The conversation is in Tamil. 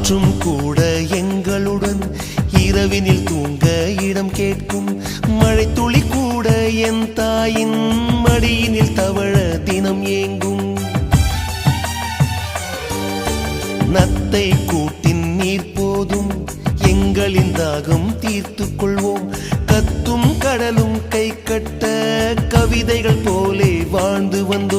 காற்றும் கூட எங்களுடன் இரவினில் தூங்க இடம் கேட்கும். மழை துளி கூட என் தாயின் மடியினில் தவழ தினம் ஏங்கும். நத்தை கூட்டின் நீர் போதும் எங்களின் தாகம் தீர்த்து கொள்வோம். கத்தும் கடலும் கை கட்ட கவிதைகள் போலே வாழ்ந்து வந்தோம்.